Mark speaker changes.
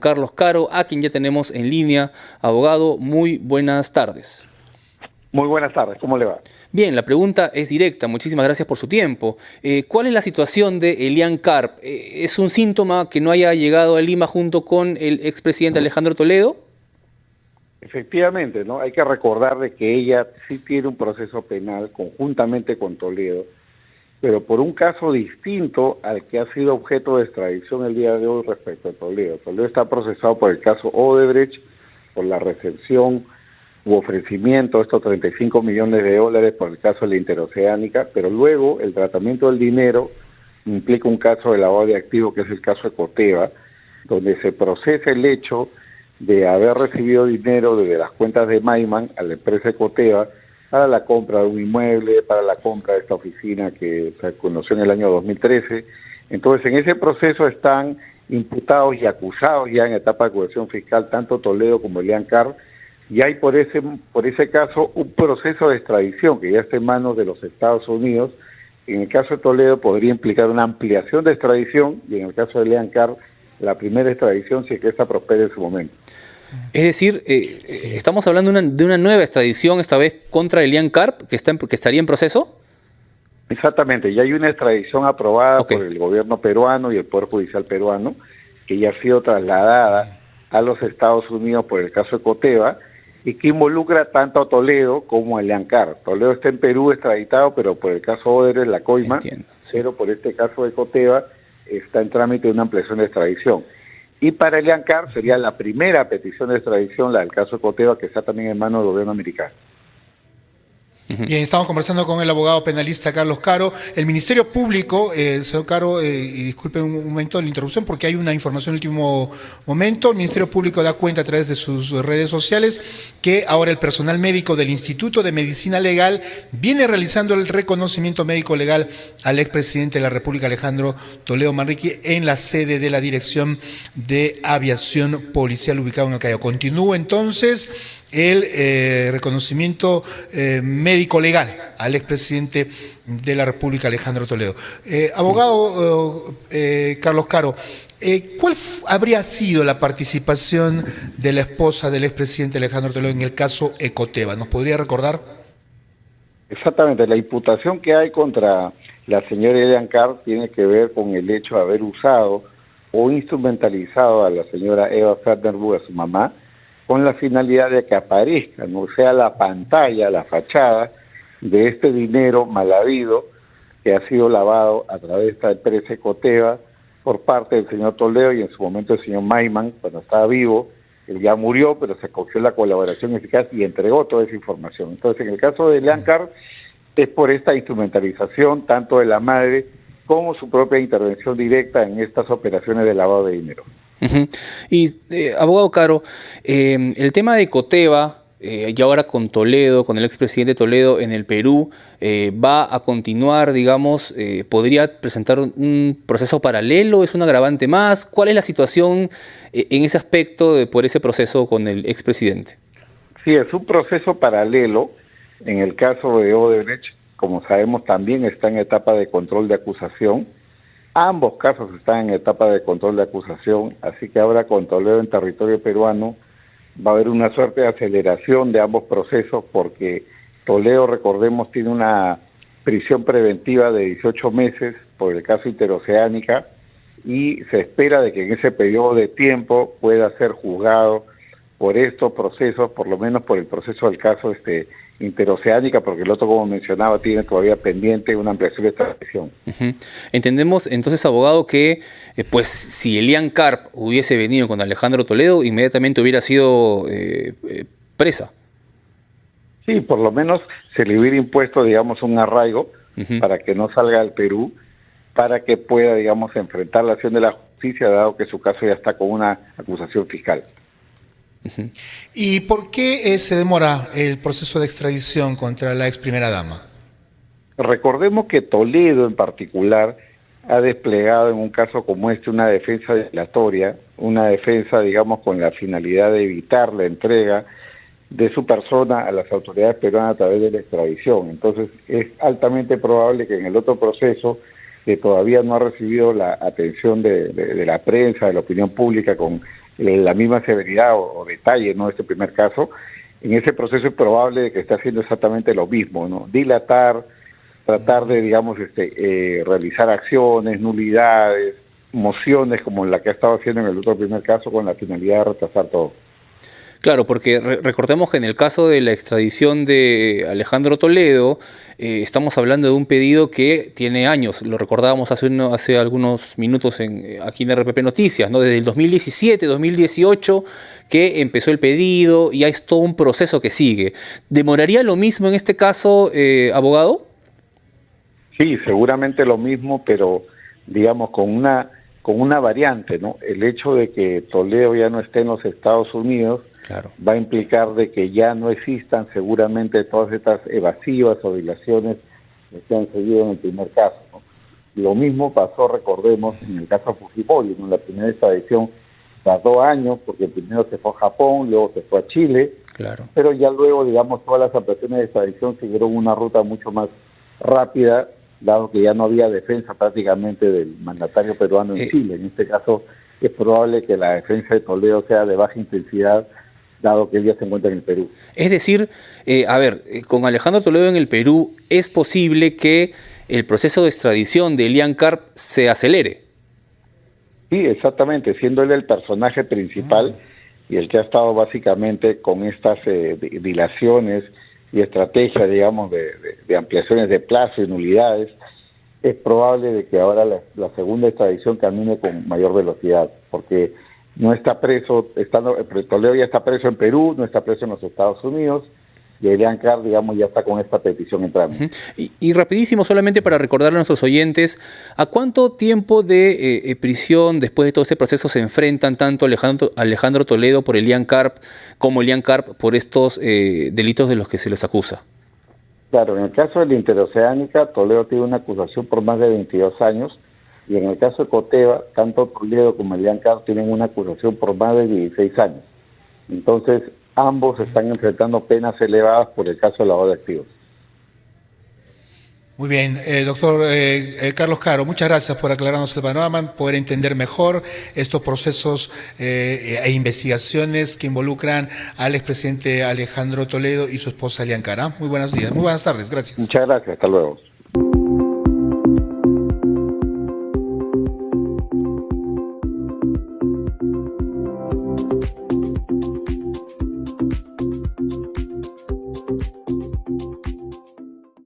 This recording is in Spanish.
Speaker 1: Carlos Caro, a quien ya tenemos en línea. Abogado, muy buenas tardes.
Speaker 2: Muy buenas tardes, ¿cómo le va?
Speaker 1: Bien, la pregunta es directa, muchísimas gracias por su tiempo. ¿Cuál es la situación de Elian Karp? ¿Es un síntoma que no haya llegado a Lima junto con el expresidente Alejandro Toledo?
Speaker 2: Efectivamente, ¿no? Hay que recordar de que ella sí tiene un proceso penal conjuntamente con Toledo, pero por un caso distinto al que ha sido objeto de extradición el día de hoy respecto a Toledo. Toledo está procesado por el caso Odebrecht, por la recepción u ofrecimiento de estos 35 millones de dólares por el caso de la Interoceánica, pero luego el tratamiento del dinero implica un caso de lavado de activos, que es el caso de Ecoteva, donde se procesa el hecho de haber recibido dinero desde las cuentas de Maiman a la empresa Ecoteva para la compra de un inmueble, para la compra de esta oficina que se conoció en el año 2013. Entonces, en ese proceso están imputados y acusados ya en etapa de acusación fiscal tanto Toledo como Elian Karp, y hay por ese caso un proceso de extradición que ya está en manos de los Estados Unidos. En el caso de Toledo podría implicar una ampliación de extradición, y en el caso de Elian Karp, la primera extradición, si es que esta prospere en su momento.
Speaker 1: Es decir, estamos hablando de una nueva extradición, esta vez contra Elian Karp, que estaría en proceso.
Speaker 2: Exactamente, ya hay una extradición aprobada por el gobierno peruano y el Poder Judicial peruano, que ya ha sido trasladada a los Estados Unidos por el caso de Ecoteva, y que involucra tanto a Toledo como a Elian Karp. Toledo está en Perú extraditado, pero por el caso Odebrecht, la coima. Entiendo, sí. Pero por este caso de Ecoteva está en trámite una ampliación de extradición. Y para Elian Karp sería la primera petición de extradición, la del caso Ecoteva, que está también en manos del gobierno americano.
Speaker 3: Bien, estamos conversando con el abogado penalista Carlos Caro. El Ministerio Público, señor Caro, y disculpe un momento la interrupción porque hay una información en el último momento. El Ministerio Público da cuenta a través de sus redes sociales que ahora el personal médico del Instituto de Medicina Legal viene realizando el reconocimiento médico legal al expresidente de la República, Alejandro Toledo Manrique, en la sede de la Dirección de Aviación Policial ubicado en el Callao. Continúa entonces el reconocimiento médico legal al expresidente de la República, Alejandro Toledo. Abogado Carlos Caro, ¿cuál habría sido la participación de la esposa del expresidente Alejandro Toledo en el caso Ecoteva? ¿Nos podría recordar?
Speaker 2: Exactamente, la imputación que hay contra la señora Elian Karp tiene que ver con el hecho de haber usado o instrumentalizado a la señora Eva Fernberg, a su mamá, con la finalidad de que aparezca, no sea la pantalla, la fachada de este dinero mal habido que ha sido lavado a través de esta empresa Ecoteva por parte del señor Toledo y en su momento el señor Maiman, cuando estaba vivo. Él ya murió, pero se cogió la colaboración eficaz y entregó toda esa información. Entonces, en el caso de Elian Karp, es por esta instrumentalización tanto de la madre como su propia intervención directa en estas operaciones de lavado de dinero.
Speaker 1: Y abogado Caro, el tema de Ecoteva, y ahora con Toledo, con el expresidente Toledo en el Perú, va a continuar, digamos, podría presentar un proceso paralelo, ¿es un agravante más? ¿Cuál es la situación en ese aspecto por ese proceso con el expresidente?
Speaker 2: Sí, es un proceso paralelo. En el caso de Odebrecht, como sabemos, también está en etapa de control de acusación. Ambos casos están en etapa de control de acusación, así que ahora con Toledo en territorio peruano va a haber una suerte de aceleración de ambos procesos, porque Toledo, recordemos, tiene una prisión preventiva de 18 meses por el caso Interoceánica y se espera de que en ese periodo de tiempo pueda ser juzgado por estos procesos, por lo menos por el proceso del caso Interoceánica, porque el otro, como mencionaba, tiene todavía pendiente una ampliación de extradición.
Speaker 1: Entendemos entonces, abogado, que pues si Elian Karp hubiese venido con Alejandro Toledo, inmediatamente hubiera sido presa.
Speaker 2: Sí, por lo menos se le hubiera impuesto, digamos, un arraigo para que no salga del Perú, para que pueda, digamos, enfrentar la acción de la justicia, dado que su caso ya está con una acusación fiscal.
Speaker 3: ¿Y por qué se demora el proceso de extradición contra la ex primera dama?
Speaker 2: Recordemos que Toledo en particular ha desplegado en un caso como este una defensa dilatoria, una defensa, digamos, con la finalidad de evitar la entrega de su persona a las autoridades peruanas a través de la extradición. Entonces es altamente probable que en el otro proceso, que todavía no ha recibido la atención de la prensa, de la opinión pública, con la misma severidad o detalle, ¿no?, de este primer caso. En ese proceso es probable de que esté haciendo exactamente lo mismo, ¿no? Dilatar, tratar de, digamos, realizar acciones, nulidades, mociones, como la que ha estado haciendo en el otro primer caso, con la finalidad de retrasar todo.
Speaker 1: Claro, porque recordemos que en el caso de la extradición de Alejandro Toledo, estamos hablando de un pedido que tiene años, lo recordábamos hace algunos minutos aquí en RPP Noticias, ¿no? Desde el 2017, 2018, que empezó el pedido y es todo un proceso que sigue. ¿Demoraría lo mismo en este caso, abogado?
Speaker 2: Sí, seguramente lo mismo, pero digamos con una variante, ¿no? El hecho de que Toledo ya no esté en los Estados Unidos,
Speaker 1: claro,
Speaker 2: va a implicar de que ya no existan seguramente todas estas evasivas o dilaciones que se han seguido en el primer caso, ¿no? Lo mismo pasó, recordemos, en el caso Fujimori, ¿no? La primera extradición tardó años, porque primero se fue a Japón, luego se fue a Chile,
Speaker 1: claro,
Speaker 2: pero ya luego, digamos, todas las apelaciones de extradición siguieron una ruta mucho más rápida, dado que ya no había defensa prácticamente del mandatario peruano en Chile. En este caso es probable que la defensa de Toledo sea de baja intensidad, dado que él ya se encuentra en el Perú.
Speaker 1: Es decir, con Alejandro Toledo en el Perú, ¿es posible que el proceso de extradición de Elian Karp se acelere?
Speaker 2: Sí, exactamente, siendo él el personaje principal y el que ha estado básicamente con estas dilaciones y estrategias, digamos, de ampliaciones de plazo y nulidades, es probable de que ahora la segunda extradición camine con mayor velocidad, porque no está preso, Toledo ya está preso en Perú, no está preso en los Estados Unidos, y Elian Karp, digamos, ya está con esta petición en trámite.
Speaker 1: Y rapidísimo, solamente para recordarle a nuestros oyentes, ¿a cuánto tiempo de prisión después de todo este proceso se enfrentan tanto Alejandro Toledo por Elian Karp como Elian Karp por estos delitos de los que se les acusa?
Speaker 2: Claro, en el caso de la Interoceánica, Toledo tiene una acusación por más de 22 años, y en el caso de Coteva, tanto Toledo como Elian Karp tienen una acusación por más de 16 años. Entonces, ambos están enfrentando penas elevadas por el caso de lavado de activos.
Speaker 3: Muy bien, doctor Carlos Caro, muchas gracias por aclararnos el panorama, poder entender mejor estos procesos e investigaciones que involucran al expresidente Alejandro Toledo y su esposa Elian Karp. Muy buenos días, muy buenas tardes, gracias.
Speaker 2: Muchas gracias, hasta luego.